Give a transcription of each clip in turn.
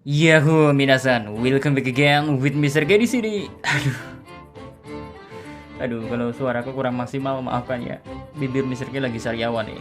Yahoo minasan, welcome back again with Mr. K di sini. Aduh, kalau suaraku kurang maksimal maafkan ya. Bibir Mr. K lagi sariawan nih.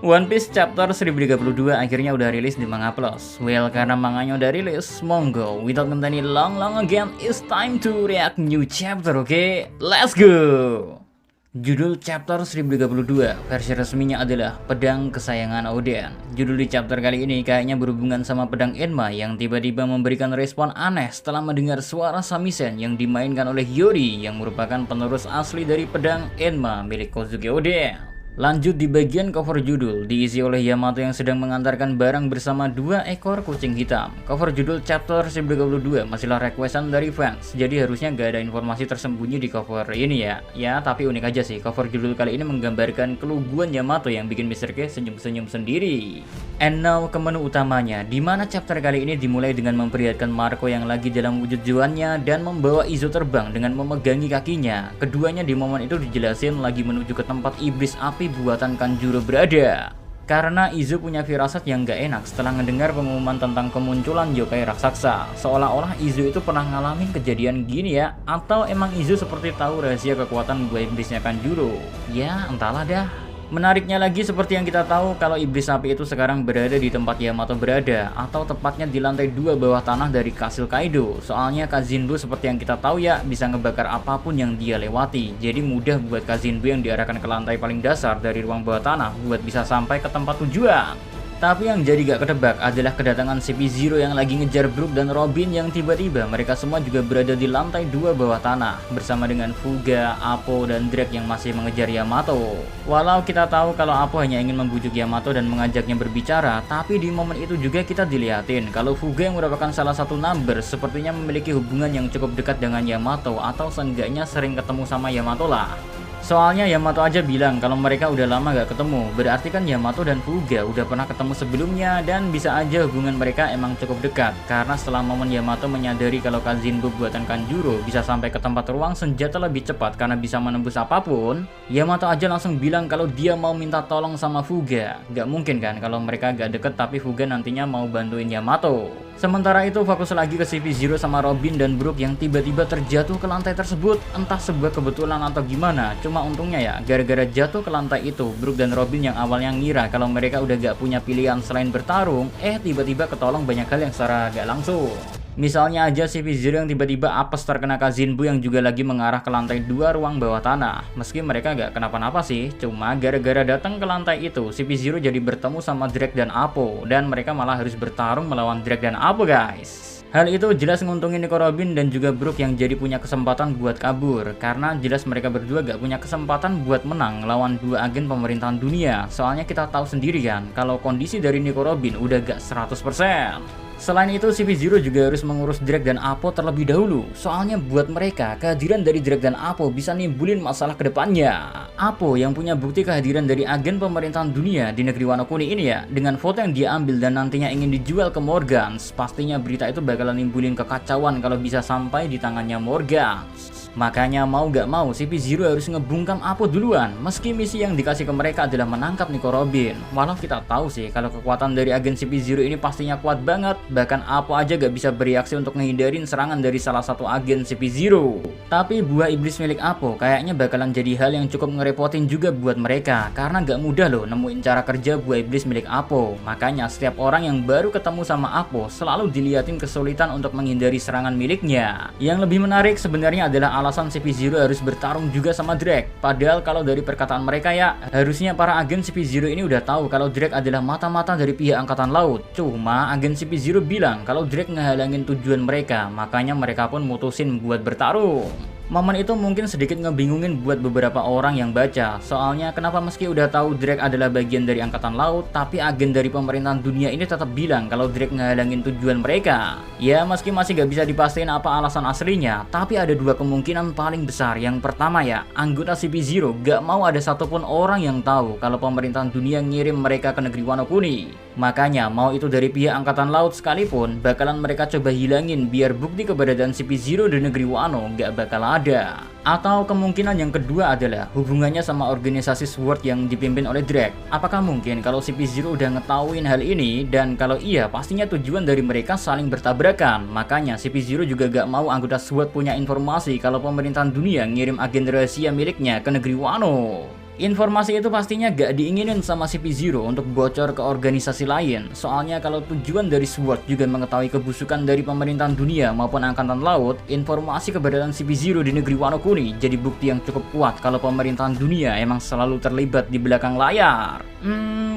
One Piece chapter 1032 akhirnya udah rilis di Manga Plus. Well, karena manganya udah rilis, monggo without any long again, it's time to react new chapter, okay? Let's go! Judul chapter 1032 versi resminya adalah Pedang Kesayangan Oden. Judul di chapter kali ini kayaknya berhubungan sama pedang Enma yang tiba-tiba memberikan respon aneh setelah mendengar suara samisen yang dimainkan oleh Yori yang merupakan penerus asli dari pedang Enma milik Kozuki Oden. Lanjut di bagian cover judul, diisi oleh Yamato yang sedang mengantarkan barang bersama 2 ekor kucing hitam. Cover judul chapter 1032 masihlah requestan dari fans, jadi harusnya gak ada informasi tersembunyi di cover ini ya. Ya, tapi unik aja sih, cover judul kali ini menggambarkan keluguan Yamato yang bikin Mr. K senyum-senyum sendiri. And now ke menu utamanya, dimana chapter kali ini dimulai dengan memperlihatkan Marco yang lagi dalam wujud juannya dan membawa Izo terbang dengan memegangi kakinya. Keduanya di momen itu dijelasin lagi menuju ke tempat iblis api buatan Kanjuro berada. Karena Izo punya firasat yang gak enak setelah mendengar pengumuman tentang kemunculan yokai raksasa. Seolah-olah Izo itu pernah ngalamin kejadian gini ya, atau emang Izo seperti tahu rahasia kekuatan buah iblisnya Kanjuro. Ya, entahlah dah. Menariknya lagi seperti yang kita tahu kalau iblis api itu sekarang berada di tempat Yamato berada, atau tepatnya di lantai 2 bawah tanah dari Kastil Kaido. Soalnya Kazinbu seperti yang kita tahu ya bisa ngebakar apapun yang dia lewati. Jadi mudah buat Kazinbu yang diarahkan ke lantai paling dasar dari ruang bawah tanah buat bisa sampai ke tempat tujuan. Tapi yang jadi gak ketebak adalah kedatangan CP0 yang lagi ngejar Brook dan Robin yang tiba-tiba mereka semua juga berada di lantai 2 bawah tanah bersama dengan Fuga, Apo, dan Drake yang masih mengejar Yamato. Walau kita tahu kalau Apo hanya ingin membujuk Yamato dan mengajaknya berbicara, tapi di momen itu juga kita dilihatin kalau Fuga yang merupakan salah satu number sepertinya memiliki hubungan yang cukup dekat dengan Yamato atau seenggaknya sering ketemu sama Yamato lah. Soalnya Yamato aja bilang kalau mereka udah lama gak ketemu, berarti kan Yamato dan Fuga udah pernah ketemu sebelumnya dan bisa aja hubungan mereka emang cukup dekat. Karena setelah momen Yamato menyadari kalau Kazinbu buatan Kanjuro bisa sampai ke tempat ruang senjata lebih cepat karena bisa menembus apapun, Yamato aja langsung bilang kalau dia mau minta tolong sama Fuga. Gak mungkin kan kalau mereka gak deket tapi Fuga nantinya mau bantuin Yamato. Sementara itu fokus lagi ke CP0 sama Robin dan Brook yang tiba-tiba terjatuh ke lantai tersebut. Entah sebuah kebetulan atau gimana, cuma untungnya ya gara-gara jatuh ke lantai itu, Brook dan Robin yang awalnya ngira kalau mereka udah gak punya pilihan selain bertarung, tiba-tiba ketolong banyak hal yang secara gak langsung. Misalnya aja CP0 yang tiba-tiba apes terkena Kazinbu yang juga lagi mengarah ke lantai 2 ruang bawah tanah. Meski mereka gak kenapa-napa sih, cuma gara-gara datang ke lantai itu, CP0 jadi bertemu sama Drake dan Apo, dan mereka malah harus bertarung melawan Drake dan Apo guys. Hal itu jelas nguntungin Nico Robin dan juga Brook yang jadi punya kesempatan buat kabur, karena jelas mereka berdua gak punya kesempatan buat menang lawan 2 agen pemerintahan dunia. Soalnya kita tahu sendiri kan, kalau kondisi dari Nico Robin udah gak 100%. Selain itu, CP0 juga harus mengurus Drake dan Apo terlebih dahulu. Soalnya buat mereka, kehadiran dari Drake dan Apo bisa nimbulin masalah ke depannya. Apo yang punya bukti kehadiran dari agen pemerintahan dunia di negeri Wano Kuni ini ya, dengan foto yang dia ambil dan nantinya ingin dijual ke Morgans, pastinya berita itu bakalan nimbulin kekacauan kalau bisa sampai di tangannya Morgans. Makanya mau gak mau CP0 harus ngebungkam Apo duluan, meski misi yang dikasih ke mereka adalah menangkap Nico Robin. Walau kita tahu sih kalau kekuatan dari agen CP0 ini pastinya kuat banget, bahkan Apo aja gak bisa bereaksi untuk ngehindarin serangan dari salah satu agen CP0. Tapi buah iblis milik Apo kayaknya bakalan jadi hal yang cukup ngerepotin juga buat mereka, karena gak mudah loh nemuin cara kerja buah iblis milik Apo. Makanya setiap orang yang baru ketemu sama Apo selalu dilihatin kesulitan untuk menghindari serangan miliknya. Yang lebih menarik sebenarnya adalah alasan CP0 harus bertarung juga sama Drake. Padahal kalau dari perkataan mereka ya, harusnya para agen CP0 ini udah tahu kalau Drake adalah mata-mata dari pihak angkatan laut. Cuma agen CP0 bilang kalau Drake ngehalangin tujuan mereka, makanya mereka pun mutusin buat bertarung. Momen itu mungkin sedikit ngebingungin buat beberapa orang yang baca. Soalnya kenapa meski udah tahu Drake adalah bagian dari angkatan laut, tapi agen dari pemerintahan dunia ini tetap bilang kalau Drake ngehalangin tujuan mereka. Ya meski masih gak bisa dipastiin apa alasan aslinya, tapi ada 2 kemungkinan paling besar. Yang pertama ya, anggota CP0 gak mau ada satupun orang yang tahu kalau pemerintahan dunia ngirim mereka ke negeri Wano Kuni. Makanya mau itu dari pihak angkatan laut sekalipun bakalan mereka coba hilangin biar bukti keberadaan CP0 di negeri Wano nggak bakal ada. Atau kemungkinan yang kedua adalah hubungannya sama organisasi SWORD yang dipimpin oleh Drake. Apakah mungkin kalau CP0 udah ngetahuin hal ini, dan kalau iya pastinya tujuan dari mereka saling bertabrakan. Makanya CP0 juga gak mau anggota SWORD punya informasi kalau pemerintahan dunia ngirim agen rahasia miliknya ke negeri Wano. Informasi itu pastinya gak diinginin sama CP0 untuk bocor ke organisasi lain. Soalnya kalau tujuan dari SWORD juga mengetahui kebusukan dari pemerintahan dunia maupun angkatan laut, informasi keberadaan CP0 di negeri Wano Kuni jadi bukti yang cukup kuat kalau pemerintahan dunia emang selalu terlibat di belakang layar.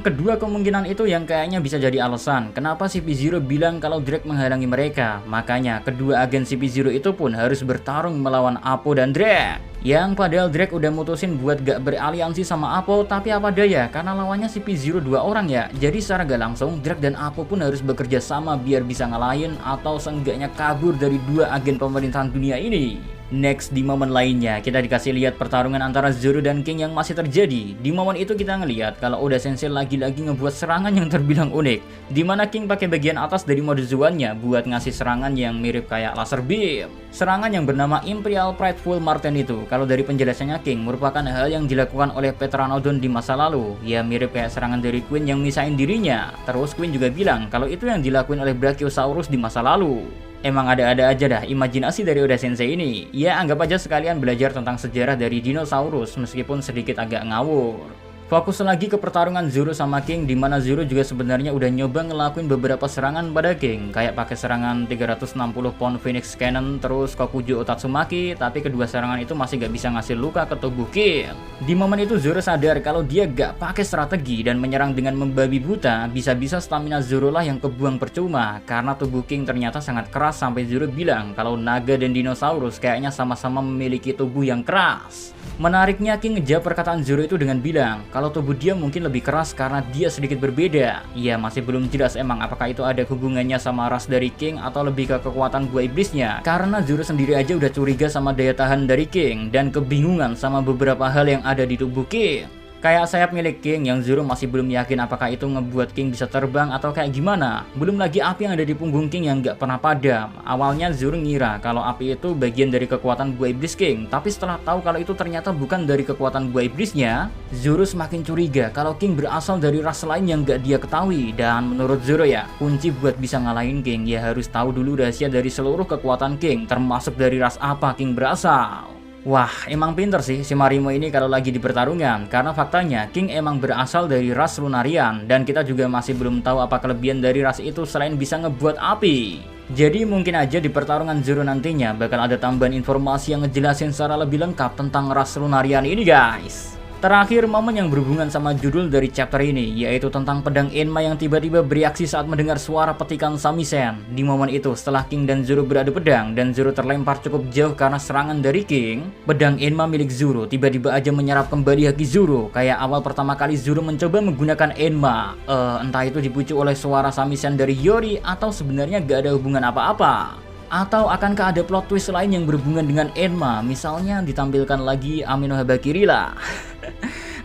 Kedua kemungkinan itu yang kayaknya bisa jadi alasan kenapa CP0 bilang kalau Drake menghalangi mereka. Makanya kedua agen CP0 itu pun harus bertarung melawan Apo dan Drake. Yang padahal Drake udah mutusin buat gak beraliansi sama Apo, tapi apa daya karena lawannya CP0 2 orang ya. Jadi secara gak langsung Drake dan Apo pun harus bekerja sama biar bisa ngalahin atau seenggaknya kabur dari dua agen pemerintahan dunia ini. Next, di momen lainnya, kita dikasih lihat pertarungan antara Zoro dan King yang masih terjadi. Di momen itu kita ngelihat kalau Oda Sensei lagi-lagi ngebuat serangan yang terbilang unik, dimana King pakai bagian atas dari mode Zoan-nya buat ngasih serangan yang mirip kayak laser beam. Serangan yang bernama Imperial Prideful Marten itu, kalau dari penjelasannya King, merupakan hal yang dilakukan oleh Pteranodon di masa lalu. Ya mirip kayak serangan dari Queen yang misahin dirinya. Terus Queen juga bilang kalau itu yang dilakuin oleh Brachiosaurus di masa lalu. Emang ada-ada aja dah imajinasi dari Oda Sensei ini. Ya anggap aja sekalian belajar tentang sejarah dari dinosaurus meskipun sedikit agak ngawur. Fokus lagi ke pertarungan Zoro sama King, dimana Zoro juga sebenarnya udah nyoba ngelakuin beberapa serangan pada King, kayak pakai serangan 360 pound Phoenix Cannon terus Kokujo Otatsumaki, tapi kedua serangan itu masih gak bisa ngasih luka ke tubuh King. Di momen itu Zoro sadar kalau dia gak pakai strategi dan menyerang dengan membabi buta, bisa-bisa stamina Zoro lah yang kebuang percuma, karena tubuh King ternyata sangat keras sampai Zoro bilang kalau naga dan dinosaurus kayaknya sama-sama memiliki tubuh yang keras. Menariknya King ngejawab perkataan Zoro itu dengan bilang kalau tubuh dia mungkin lebih keras karena dia sedikit berbeda. Ya masih belum jelas emang apakah itu ada hubungannya sama ras dari King atau lebih ke kekuatan buah iblisnya. Karena Zoro sendiri aja udah curiga sama daya tahan dari King dan kebingungan sama beberapa hal yang ada di tubuh King. Kayak sayap milik King yang Zoro masih belum yakin apakah itu ngebuat King bisa terbang atau kayak gimana. Belum lagi api yang ada di punggung King yang gak pernah padam. Awalnya Zoro ngira kalau api itu bagian dari kekuatan buah iblis King, tapi setelah tahu kalau itu ternyata bukan dari kekuatan buah iblisnya, Zoro semakin curiga kalau King berasal dari ras lain yang gak dia ketahui. Dan menurut Zoro ya, kunci buat bisa ngalahin King ya harus tahu dulu rahasia dari seluruh kekuatan King, termasuk dari ras apa King berasal. Wah, emang pinter sih si Marimo ini kalau lagi di pertarungan, karena faktanya King emang berasal dari ras Lunarian, dan kita juga masih belum tahu apa kelebihan dari ras itu selain bisa ngebuat api. Jadi mungkin aja di pertarungan Zoro nantinya bakal ada tambahan informasi yang ngejelasin secara lebih lengkap tentang ras Lunarian ini guys. Terakhir, momen yang berhubungan sama judul dari chapter ini, yaitu tentang pedang Enma yang tiba-tiba bereaksi saat mendengar suara petikan Samisen. Di momen itu, setelah King dan Zoro beradu pedang, dan Zoro terlempar cukup jauh karena serangan dari King, pedang Enma milik Zoro tiba-tiba aja menyerap kembali haki Zoro, kayak awal pertama kali Zoro mencoba menggunakan Enma. Entah itu dipicu oleh suara Samisen dari Yori, atau sebenarnya gak ada hubungan apa-apa. Atau akankah ada plot twist lain yang berhubungan dengan Enma, misalnya ditampilkan lagi Amino Habakiri lah.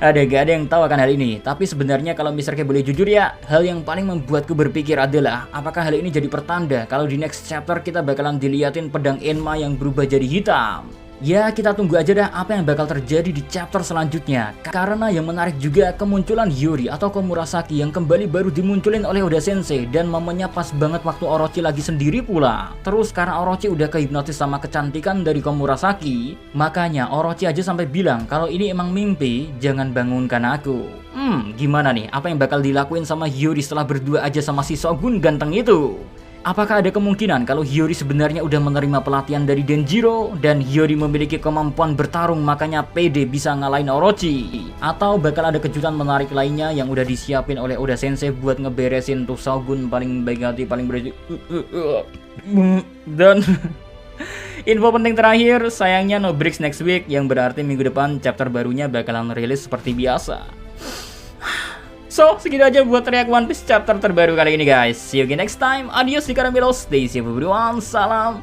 Gak ada yang tahu akan hal ini. Tapi sebenarnya kalau misalnya boleh jujur ya, hal yang paling membuatku berpikir adalah apakah hal ini jadi pertanda kalau di next chapter kita bakalan diliatin pedang Enma yang berubah jadi hitam. Ya kita tunggu aja dah apa yang bakal terjadi di chapter selanjutnya. Karena yang menarik juga kemunculan Yuri atau Komurasaki yang kembali baru dimunculin oleh Oda Sensei, dan momennya pas banget waktu Orochi lagi sendiri pula. Terus karena Orochi udah kehipnotis sama kecantikan dari Komurasaki, makanya Orochi aja sampai bilang kalau ini emang mimpi, jangan bangunkan aku. Gimana nih apa yang bakal dilakuin sama Yuri setelah berdua aja sama si Shogun ganteng itu? Apakah ada kemungkinan kalau Hiyori sebenarnya udah menerima pelatihan dari Denjiro dan Hiyori memiliki kemampuan bertarung makanya pede bisa ngalahin Orochi? Atau bakal ada kejutan menarik lainnya yang udah disiapin oleh Oda Sensei buat ngeberesin tuh Shogun paling baik hati, paling bersih. Dan info penting terakhir, sayangnya no breaks next week, yang berarti minggu depan chapter barunya bakalan rilis seperti biasa. So, segitu aja buat react One Piece chapter terbaru kali ini guys. See you again next time. Adios di Karamelos. Stay safe everyone. Salam